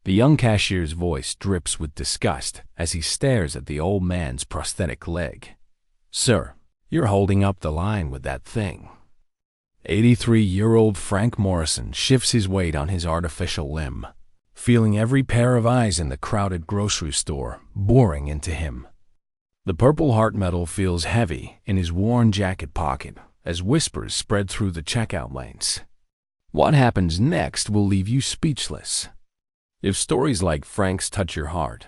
The young cashier's voice drips with disgust as he stares at the old man's prosthetic leg. "Sir, you're holding up the line with that thing." 83-year-old Frank Morrison shifts his weight on his artificial limb, feeling every pair of eyes in the crowded grocery store boring into him. The purple heart medal feels heavy in his worn jacket pocket as whispers spread through the checkout lanes. What happens next will leave you speechless. If stories like Frank's touch your heart,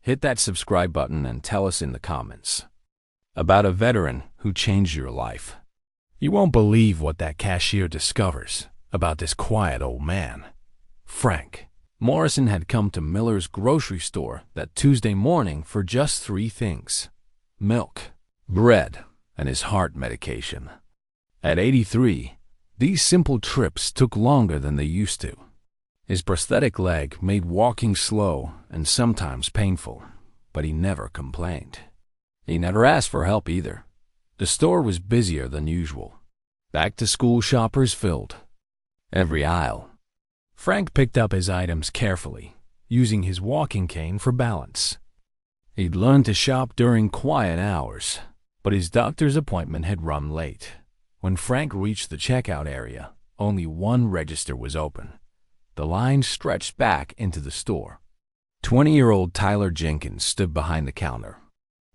hit that subscribe button and tell us in the comments about a veteran who changed your life. You won't believe what that cashier discovers about this quiet old man. Frank Morrison had come to Miller's grocery store that Tuesday morning for just 3 things: milk, bread, and his heart medication. At 83, these simple trips took longer than they used to. His prosthetic leg made walking slow and sometimes painful, but he never complained. He never asked for help either. The store was busier than usual. Back-to-school shoppers filled every aisle. Frank picked up his items carefully, using his walking cane for balance. He'd learned to shop during quiet hours, but his doctor's appointment had run late. When Frank reached the checkout area, only one register was open. The line stretched back into the store. 20-year-old Tyler Jenkins stood behind the counter,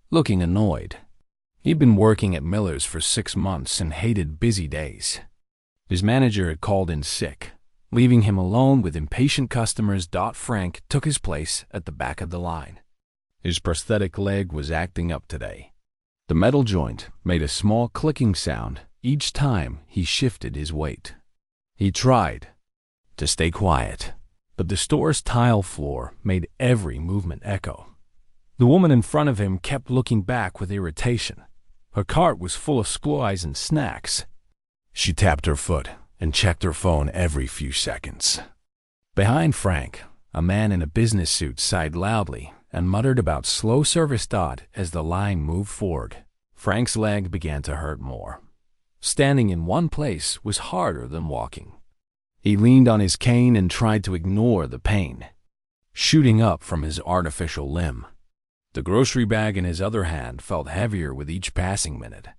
looking annoyed. He'd been working at Miller's for 6 months and hated busy days. His manager had called in sick, leaving him alone with impatient customers. Frank took his place at the back of the line. His prosthetic leg was acting up today. The metal joint made a small clicking sound each time he shifted his weight. He tried to stay quiet, but the store's tile floor made every movement echo. The woman in front of him kept looking back with irritation. Her cart was full of supplies and snacks. She tapped her foot and checked her phone every few seconds. Behind Frank, a man in a business suit sighed loudly and muttered about slow service. As the line moved forward, Frank's leg began to hurt more. Standing in one place was harder than walking. He leaned on his cane and tried to ignore the pain shooting up from his artificial limb. The grocery bag in his other hand felt heavier with each passing minute.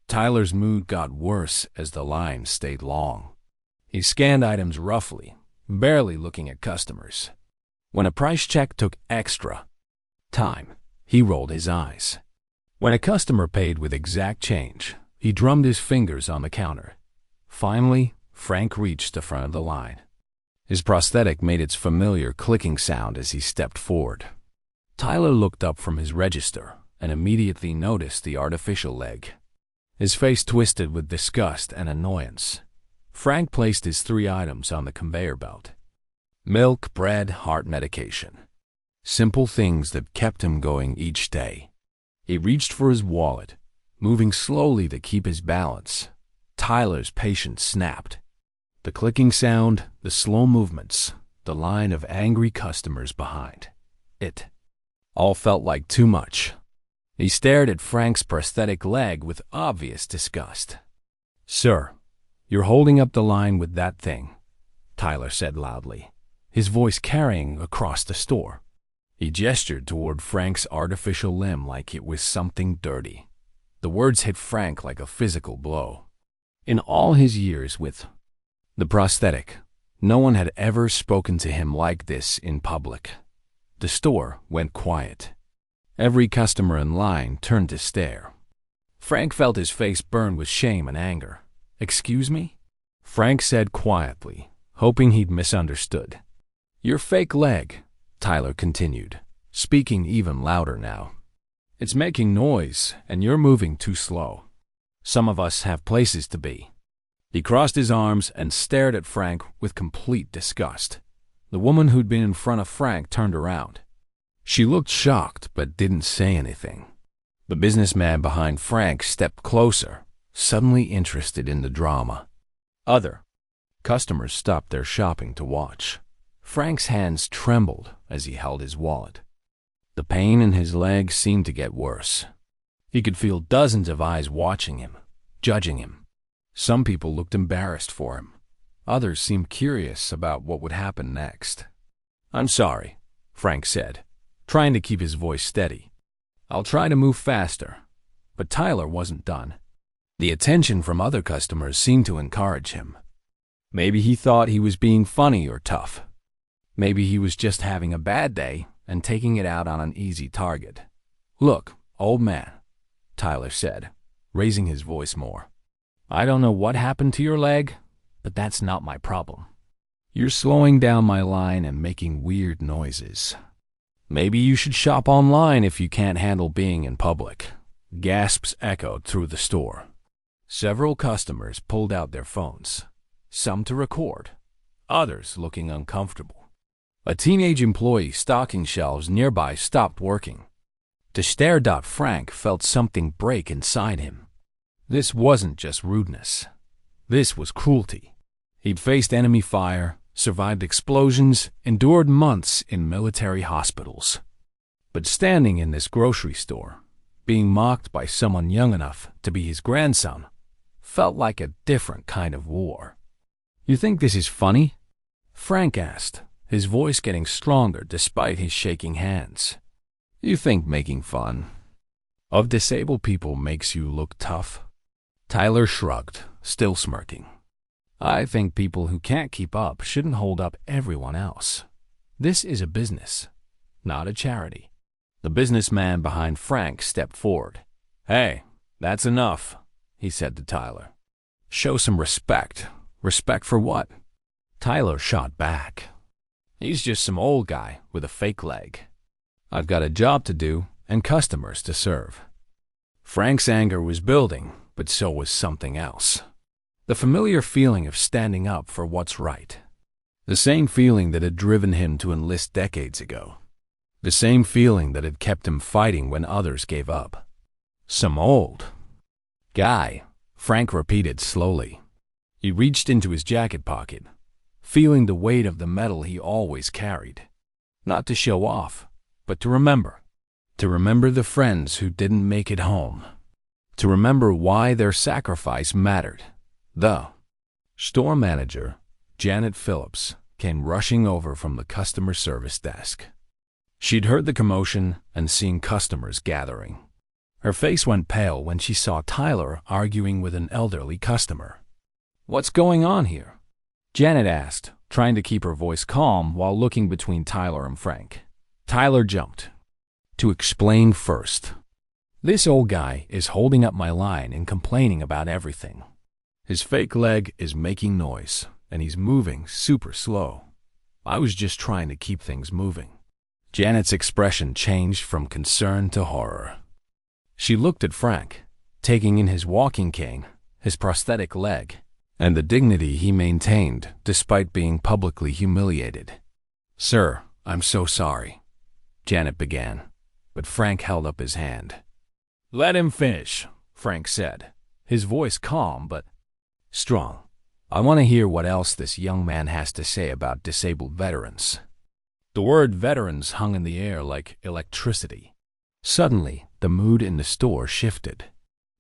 Tyler's mood got worse as the line stayed long. He scanned items roughly, barely looking at customers. When a price check took extra time, he rolled his eyes. When a customer paid with exact change, he drummed his fingers on the counter. Finally, Frank reached the front of the line. His prosthetic made its familiar clicking sound as he stepped forward. Tyler looked up from his register and immediately noticed the artificial leg. His face twisted with disgust and annoyance. Frank placed his 3 items on the conveyor belt: milk, bread, heart medication. Simple things that kept him going each day. He reached for his wallet, moving slowly to keep his balance. Tyler's patience snapped. The clicking sound, the slow movements, the line of angry customers behind. It all felt like too much. He stared at Frank's prosthetic leg with obvious disgust. "Sir, you're holding up the line with that thing," Tyler said loudly, his voice carrying across the store. He gestured toward Frank's artificial limb like it was something dirty. The words hit Frank like a physical blow. In all his years with the prosthetic, no one had ever spoken to him like this in public. The store went quiet. Every customer in line turned to stare. Frank felt his face burn with shame and anger. "Excuse me?" Frank said quietly, hoping he'd misunderstood. "Your fake leg," Tyler continued, speaking even louder now. "It's making noise, and you're moving too slow. Some of us have places to be." He crossed his arms and stared at Frank with complete disgust. The woman who'd been in front of Frank turned around. She looked shocked but didn't say anything. The businessman behind Frank stepped closer, suddenly interested in the drama. Other customers stopped their shopping to watch. Frank's hands trembled as he held his wallet. The pain in his leg seemed to get worse. He could feel dozens of eyes watching him, judging him. Some people looked embarrassed for him. Others seemed curious about what would happen next. I'm sorry, Frank said, trying to keep his voice steady. I'll try to move faster. But Tyler wasn't done. The attention from other customers seemed to encourage him. Maybe he thought he was being funny or tough. Maybe he was just having a bad day and taking it out on an easy target. Look, old man, Tyler said, raising his voice more. I don't know what happened to your leg, but that's not my problem. You're slowing down my line and making weird noises. Maybe you should shop online if you can't handle being in public. Gasps echoed through the store. Several customers pulled out their phones, some to record, others looking uncomfortable. A teenage employee stocking shelves nearby stopped working. To stare, Frank felt something break inside him. This wasn't just rudeness. This was cruelty. He'd faced enemy fire, survived explosions, endured months in military hospitals. But standing in this grocery store, being mocked by someone young enough to be his grandson, felt like a different kind of war. You think this is funny? Frank asked, his voice getting stronger despite his shaking hands. You think making fun of disabled people makes you look tough? Tyler shrugged, still smirking. I think people who can't keep up shouldn't hold up everyone else. This is a business, not a charity. The businessman behind Frank stepped forward. Hey, that's enough, he said to Tyler. Show some respect. Respect for what? Tyler shot back. He's just some old guy with a fake leg. I've got a job to do and customers to serve. Frank's anger was building, but so was something else. The familiar feeling of standing up for what's right. The same feeling that had driven him to enlist decades ago. The same feeling that had kept him fighting when others gave up. Some old guy, Frank repeated slowly. He reached into his jacket pocket, feeling the weight of the metal he always carried. Not to show off, but to remember. To remember the friends who didn't make it home. To remember why their sacrifice mattered. The store manager, Janet Phillips, came rushing over from the customer service desk. She'd heard the commotion and seen customers gathering. Her face went pale when she saw Tyler arguing with an elderly customer. What's going on here? Janet asked, trying to keep her voice calm while looking between Tyler and Frank. Tyler jumped. To explain first. This old guy is holding up my line and complaining about everything. His fake leg is making noise, and he's moving super slow. I was just trying to keep things moving. Janet's expression changed from concern to horror. She looked at Frank, taking in his walking cane, his prosthetic leg, and the dignity he maintained despite being publicly humiliated. Sir, I'm so sorry, Janet began, but Frank held up his hand. Let him finish, Frank said, his voice calm but strong. I want to hear what else this young man has to say about disabled veterans. The word veterans hung in the air like electricity. Suddenly, the mood in the store shifted.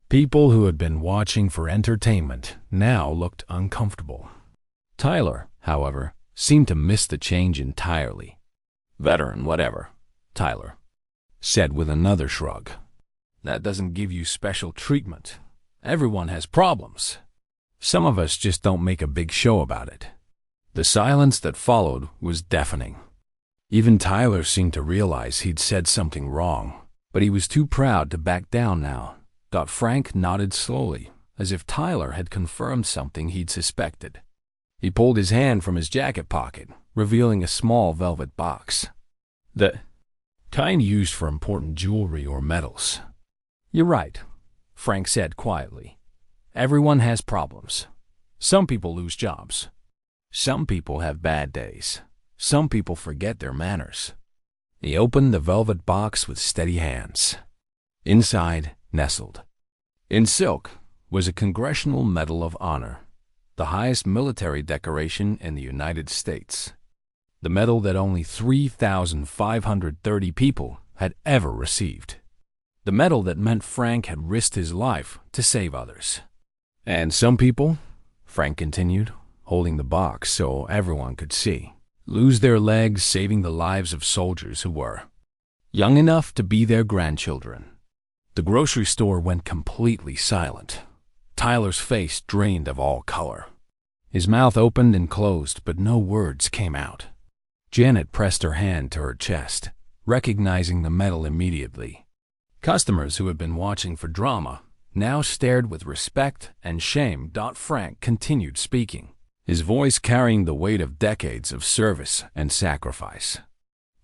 People who had been watching for entertainment now looked uncomfortable. Tyler, however, seemed to miss the change entirely. Veteran, whatever, Tyler said with another shrug. That doesn't give you special treatment. Everyone has problems. Some of us just don't make a big show about it. The silence that followed was deafening. Even Tyler seemed to realize he'd said something wrong, but he was too proud to back down now. Frank nodded slowly, as if Tyler had confirmed something he'd suspected. He pulled his hand from his jacket pocket, revealing a small velvet box. The kind used for important jewelry or metals. You're right, Frank said quietly. Everyone has problems. Some people lose jobs. Some people have bad days. Some people forget their manners. He opened the velvet box with steady hands. Inside, nestled in silk, was a Congressional Medal of Honor, the highest military decoration in the United States. The medal that only 3,530 people had ever received. The medal that meant Frank had risked his life to save others. And some people, Frank continued, holding the box so everyone could see, lose their legs saving the lives of soldiers who were young enough to be their grandchildren. The grocery store went completely silent. Tyler's face drained of all color. His mouth opened and closed, but no words came out. Janet pressed her hand to her chest, recognizing the metal immediately. Customers who had been watching for drama now stared with respect and shame. Frank continued speaking, his voice carrying the weight of decades of service and sacrifice.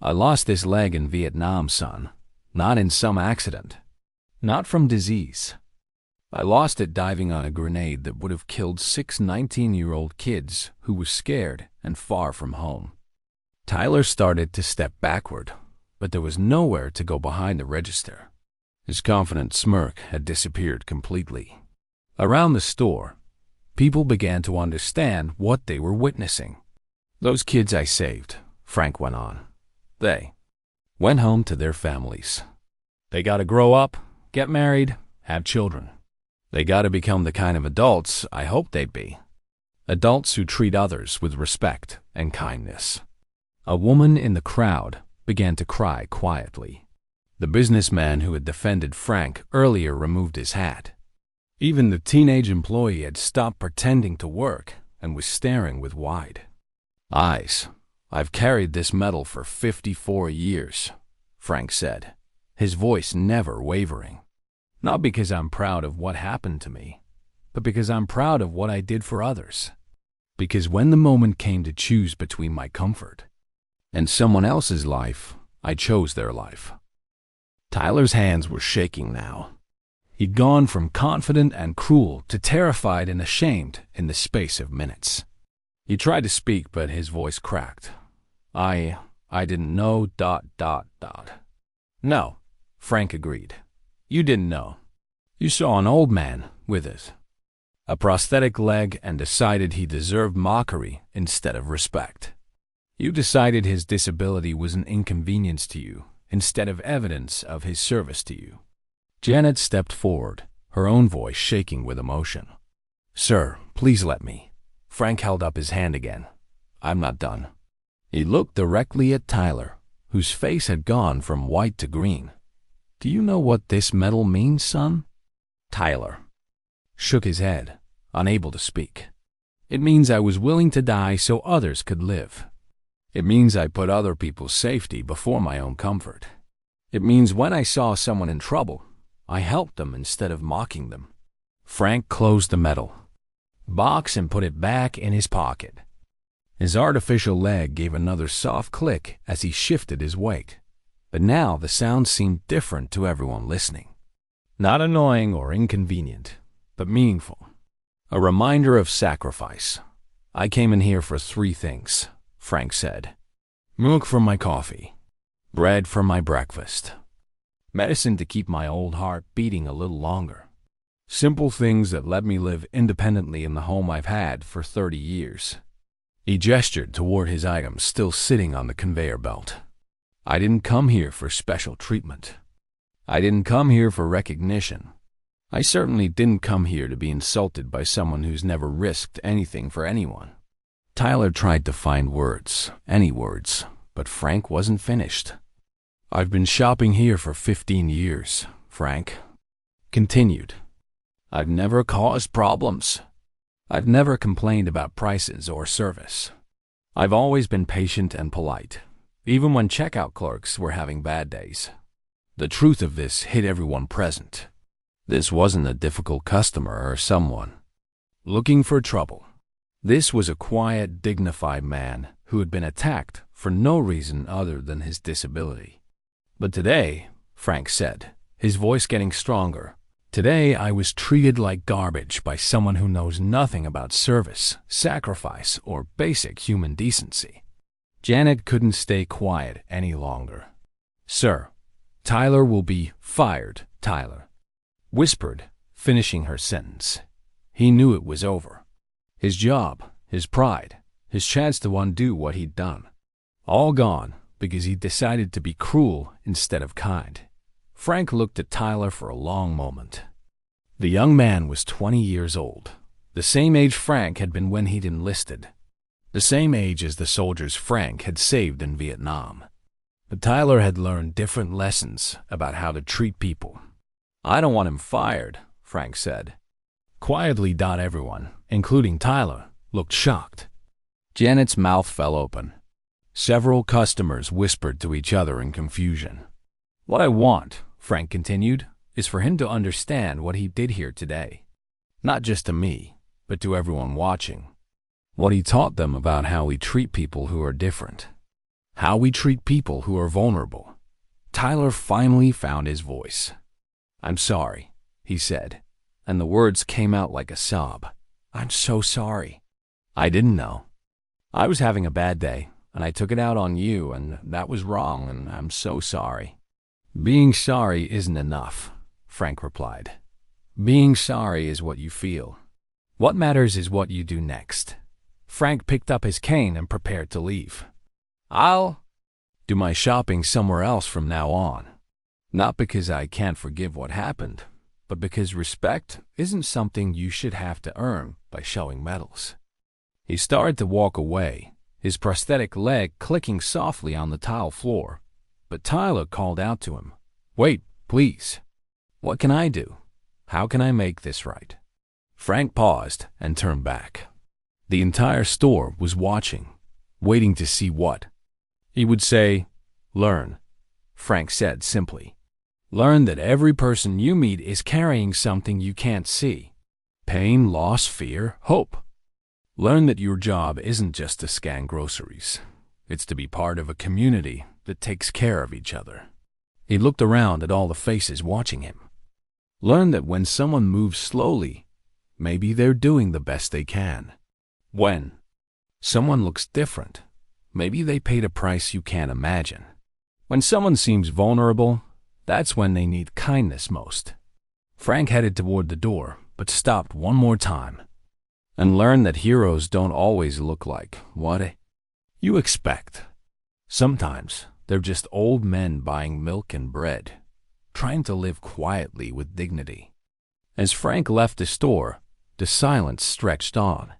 I lost this leg in Vietnam, son, not in some accident, not from disease. I lost it diving on a grenade that would have killed 6 19-year-old kids who were scared and far from home. Tyler started to step backward, but there was nowhere to go behind the register. His confident smirk had disappeared completely. Around the store, people began to understand what they were witnessing. Those kids I saved, Frank went on. They went home to their families. They got to grow up, get married, have children. They got to become the kind of adults I hoped they'd be. Adults who treat others with respect and kindness. A woman in the crowd began to cry quietly. The businessman who had defended Frank earlier removed his hat. Even the teenage employee had stopped pretending to work and was staring with wide eyes. I've carried this medal for 54 years, Frank said, his voice never wavering. Not because I'm proud of what happened to me, but because I'm proud of what I did for others. Because when the moment came to choose between my comfort and someone else's life, I chose their life. Tyler's hands were shaking now. He'd gone from confident and cruel to terrified and ashamed in the space of minutes. He tried to speak, but his voice cracked. I didn't know, ... No, Frank agreed. You didn't know. You saw an old man with it, a prosthetic leg, and decided he deserved mockery instead of respect. You decided his disability was an inconvenience to you instead of evidence of his service to you. Janet stepped forward, her own voice shaking with emotion. Sir, please let me. Frank held up his hand again. I'm not done. He looked directly at Tyler, whose face had gone from white to green. Do you know what this medal means, son? Tyler shook his head, unable to speak. It means I was willing to die so others could live. It means I put other people's safety before my own comfort. It means when I saw someone in trouble, I helped them instead of mocking them. Frank closed the medal box and put it back in his pocket. His artificial leg gave another soft click as he shifted his weight. But now the sound seemed different to everyone listening. Not annoying or inconvenient, but meaningful. A reminder of sacrifice. I came in here for 3 things, Frank said. Milk for my coffee, bread for my breakfast, medicine to keep my old heart beating a little longer. Simple things that let me live independently in the home I've had for 30 years. He gestured toward his items still sitting on the conveyor belt. I didn't come here for special treatment. I didn't come here for recognition. I certainly didn't come here to be insulted by someone who's never risked anything for anyone. Tyler tried to find words, any words, but Frank wasn't finished. I've been shopping here for 15 years, Frank continued. I've never caused problems. I've never complained about prices or service. I've always been patient and polite, even when checkout clerks were having bad days. The truth of this hit everyone present. This wasn't a difficult customer or someone looking for trouble. This was a quiet, dignified man who had been attacked for no reason other than his disability. But today, Frank said, his voice getting stronger, today I was treated like garbage by someone who knows nothing about service, sacrifice, or basic human decency. Janet couldn't stay quiet any longer. Sir, Tyler will be fired, Tyler whispered, finishing her sentence. He knew it was over. His job, his pride, his chance to undo what he'd done. All gone because he decided to be cruel instead of kind. Frank looked at Tyler for a long moment. The young man was 20 years old, the same age Frank had been when he'd enlisted. the same age as the soldiers Frank had saved in Vietnam. But Tyler had learned different lessons about how to treat people. "I don't want him fired," Frank said. Quietly, everyone, including Tyler, looked shocked. Janet's mouth fell open. Several customers whispered to each other in confusion. "What I want," Frank continued, "is for him to understand what he did here today. Not just to me, but to everyone watching. What he taught them about how we treat people who are different. How we treat people who are vulnerable." Tyler finally found his voice. "I'm sorry," he said, and the words came out like a sob. "I'm so sorry. I didn't know. I was having a bad day, and I took it out on you, and that was wrong, and I'm so sorry." "Being sorry isn't enough," Frank replied. "Being sorry is what you feel. What matters is what you do next." Frank picked up his cane and prepared to leave. "I'll do my shopping somewhere else from now on. Not because I can't forgive what happened, but because respect isn't something you should have to earn by showing medals." He started to walk away, his prosthetic leg clicking softly on the tile floor, but Tyler called out to him, "Wait, please. What can I do? How can I make this right?" Frank paused and turned back. The entire store was watching, waiting to see what he would say. "Learn," Frank said simply. "Learn that every person you meet is carrying something you can't see. Pain, loss, fear, hope. Learn that your job isn't just to scan groceries. It's to be part of a community that takes care of each other." He looked around at all the faces watching him. "Learn that when someone moves slowly, maybe they're doing the best they can. When someone looks different, maybe they paid a price you can't imagine. When someone seems vulnerable, that's when they need kindness most." Frank headed toward the door, but stopped one more time. "And learn that heroes don't always look like what you expect. Sometimes they're just old men buying milk and bread, trying to live quietly with dignity." As Frank left the store, the silence stretched on.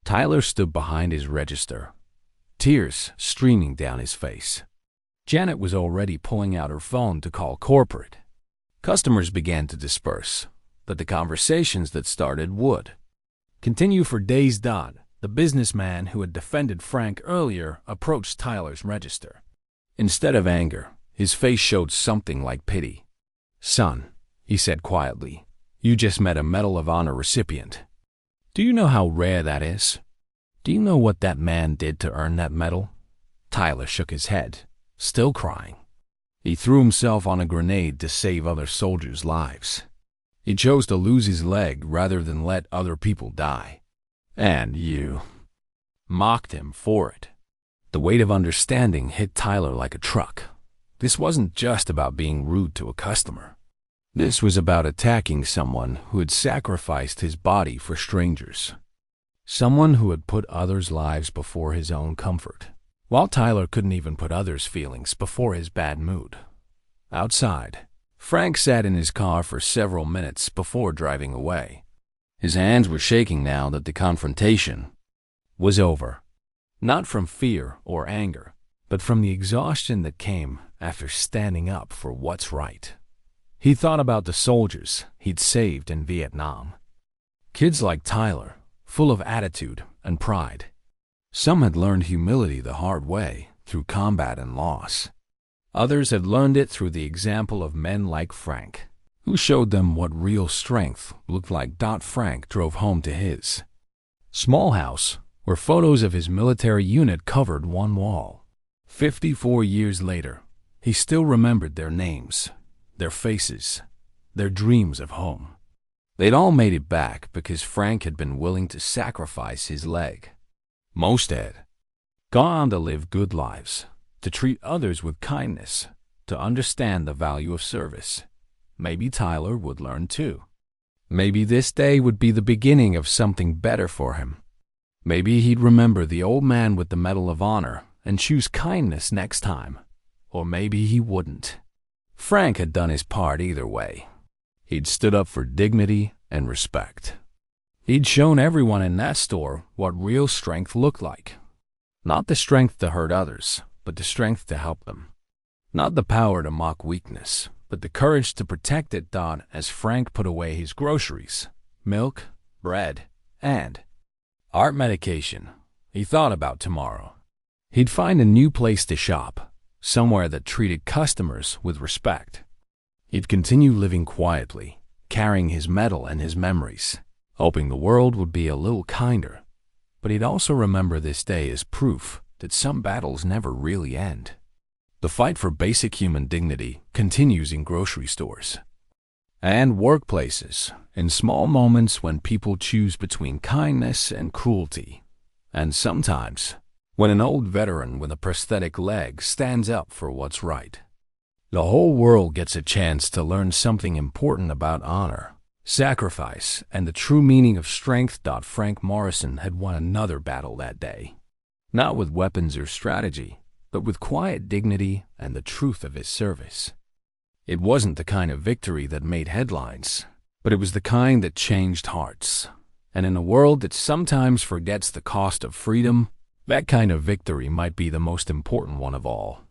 Tyler stood behind his register, tears streaming down his face. Janet was already pulling out her phone to call corporate. Customers began to disperse, but the conversations that started would continue for days. The businessman who had defended Frank earlier approached Tyler's register. Instead of anger, his face showed something like pity. "Son," he said quietly, "you just met a Medal of Honor recipient. Do you know how rare that is? Do you know what that man did to earn that medal?" Tyler shook his head, still crying. "He threw himself on a grenade to save other soldiers' lives. He chose to lose his leg rather than let other people die. And you mocked him for it." The weight of understanding hit Tyler like a truck. This wasn't just about being rude to a customer. This was about attacking someone who had sacrificed his body for strangers. Someone who had put others' lives before his own comfort, while Tyler couldn't even put others' feelings before his bad mood. Outside, Frank sat in his car for several minutes before driving away. His hands were shaking now that the confrontation was over. Not from fear or anger, but from the exhaustion that came after standing up for what's right. He thought about the soldiers he'd saved in Vietnam. Kids like Tyler, full of attitude and pride. Some had learned humility the hard way through combat and loss. Others had learned it through the example of men like Frank, who showed them what real strength looked like. Frank drove home to his small house, where photos of his military unit covered one wall. 54 years later, he still remembered their names, their faces, their dreams of home. They'd all made it back because Frank had been willing to sacrifice his leg. Most had gone on to live good lives, to treat others with kindness, to understand the value of service. Maybe Tyler would learn too. Maybe this day would be the beginning of something better for him. Maybe he'd remember the old man with the Medal of Honor and choose kindness next time. Or maybe he wouldn't. Frank had done his part either way. He'd stood up for dignity and respect. He'd shown everyone in that store what real strength looked like, Not the strength to hurt others, but the strength to help them. Not the power to mock weakness, but the courage to protect it. As Frank put away his groceries, milk, bread, and art medication, he thought about tomorrow. He'd find a new place to shop, somewhere that treated customers with respect. He'd continue living quietly, carrying his metal and his memories, hoping the world would be a little kinder. But he'd also remember this day as proof that some battles never really end. The fight for basic human dignity continues in grocery stores and workplaces, in small moments when people choose between kindness and cruelty, and sometimes when an old veteran with a prosthetic leg stands up for what's right. The whole world gets a chance to learn something important about honor, sacrifice, and the true meaning of strength. Frank Morrison had won another battle that day, not with weapons or strategy, but with quiet dignity and the truth of his service. It wasn't the kind of victory that made headlines, but it was the kind that changed hearts. And in a world that sometimes forgets the cost of freedom, that kind of victory might be the most important one of all.